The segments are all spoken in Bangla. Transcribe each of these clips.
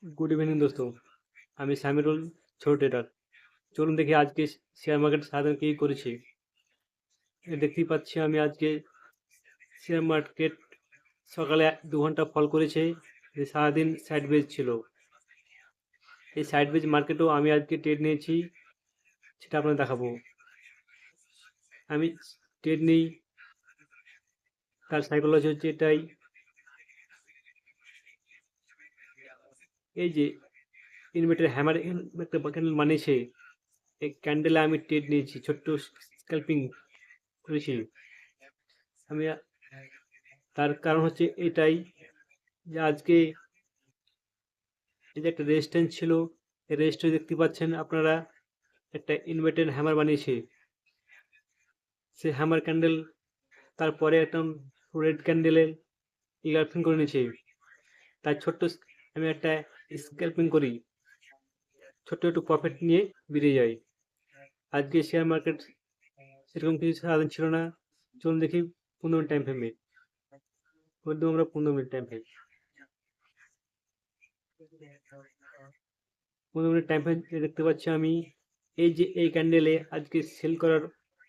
गुड इवनिंग दोस्तों। আমি সামিরুল, ছোট ট্রেডার। চলুন দেখি আজকে শেয়ার মার্কেট সাধারণ কি করেছে। দেখতেই পাচ্ছি আমি আজকে শেয়ার মার্কেট সকালে 2 ঘন্টা ফল করেছে, যে সারাদিন সাইড বেজ ছিল। এই সাইড বেজ মার্কেটেও আমি আজকে ট্রেড নিয়েছি, সেটা আপনাদের দেখাবো। আমি ট্রেড নিই, তার সাইকোলজি হচ্ছে এটাই। এই যে ইনভার্টার হ্যামার একটা ক্যান্ডেল বানিয়েছে, এই ক্যান্ডেলে আমি ট্রেড নিয়েছি, ছোট্ট স্ক্যাল্পিং করেছি আমি। তার কারণ হচ্ছে এটাই যে আজকে এই যে একটা রেজিস্ট্যান্স ছিল, এই রেজিস্ট্যান্স দেখতে পাচ্ছেন আপনারা, একটা ইনভার্টেড হ্যামার বানিয়েছে। সে হ্যামার ক্যান্ডেল তারপরে একটা রেড ক্যান্ডেলে ইনগালফিং করে নিয়েছে। তার ছোট্ট আমি একটা স্ক্যাল্পিং করি, ছোট্ট একটু প্রফিট নিয়ে বেরিয়ে যাই। আজকে শেয়ার মার্কেট সেরকম কিছু সারাদিন ছিল না। চলুন দেখি 15 মিনিট টাইম ফ্রেমে, মধ্যে আমরা 15 minute time frame, 15 minute time frame দেখতে পাচ্ছি আমি। এই যে এই ক্যান্ডেলে আজকে সেল করার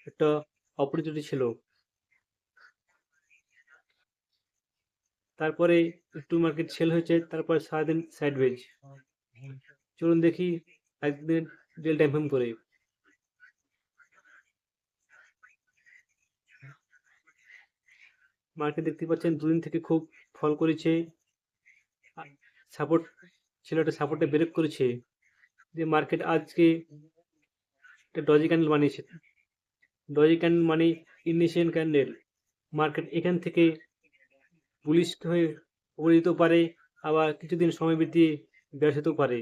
একটা অপরচুনিটি ছিল, তারপরে একটু মার্কেট সেল হয়েছে, তারপর সারাদিন সাইডওয়েজ। চলুন দেখি একদিন রিয়েল টাইম ফ্রেম করে। মার্কেট দেখতে পাচ্ছেন দুদিন থেকে খুব ফল করেছে, সাপোর্ট ছিল, একটা সাপোর্টে ব্রেক করেছে। যে মার্কেট আজকে একটা ডজি ক্যান্ডেল বানিয়েছে। ডজি ক্যান্ডেল মানে ইনিশিয়াল ক্যান্ডেল। মার্কেট এখান থেকে বুলিশ হয়ে উপরে যেতেও পারে, আবার কিছুদিন সময় বৃদ্ধি ব্যাস হতেও পারে,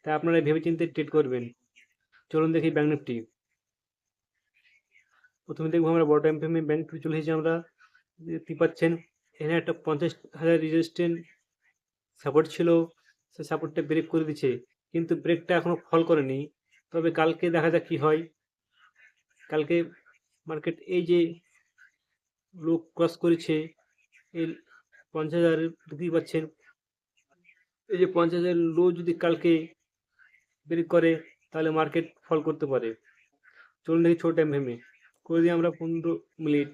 তাই আপনারা ভেবেচিন্তে ট্রেড করবেন। চলুন দেখি ব্যাঙ্ক নিফটি। প্রথমে দেখবো আমরা বড় টাইম ফ্রেমে ব্যাঙ্ক নিফটি চলে এসেছি আমরা। দেখতে পাচ্ছেন এখানে একটা 50,000 রেজিস্ট্যান্স সাপোর্ট ছিল, সে সাপোর্টটা ব্রেক করে দিচ্ছে, কিন্তু ব্রেকটা এখনো ফল করেনি। তবে কালকে দেখা যাক কি হয়। কালকে মার্কেট এই যে লো ক্রস করেছে, এই 50,000 দেখতেই পাচ্ছেন। এই যে 50,000 লো যদি কালকে ব্রেক করে, তাহলে মার্কেট ফল করতে পারে। চলুন দেখি ছোট টাইম ফ্রেমে করে দিই আমরা 15 মিনিট।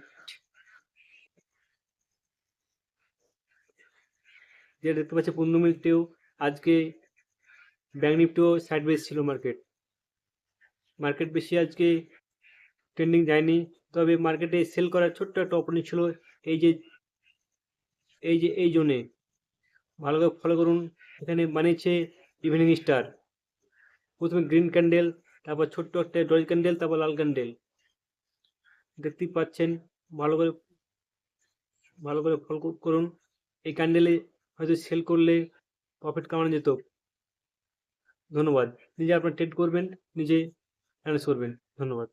যে দেখতে পাচ্ছি 15 মিনিটেও আজকে ব্যাঙ্ক নিফটিও সাইডওয়েজ ছিল। মার্কেট বেশি আজকে ট্রেন্ডিং যায়নি, তবে মার্কেটে সেল করার ছোট্ট একটা অপরচুনিটি ছিল। এই যে এই জোনে ভালো করে ফলো করুন। এখানে বানিয়েছে ইভিনিং স্টার, প্রথমে গ্রিন ক্যান্ডেল, তারপর ছোট্ট একটা ডজ ক্যান্ডেল, তারপর লাল ক্যান্ডেল দেখতেই পাচ্ছেন। ভালো করে ফলো করুন। এই ক্যান্ডেলে হয়তো সেল করলে প্রফিট কামানো যেত। ধন্যবাদ। নিজে আপনার ট্রেড করবেন, নিজে ম্যানেজ করবেন। ধন্যবাদ।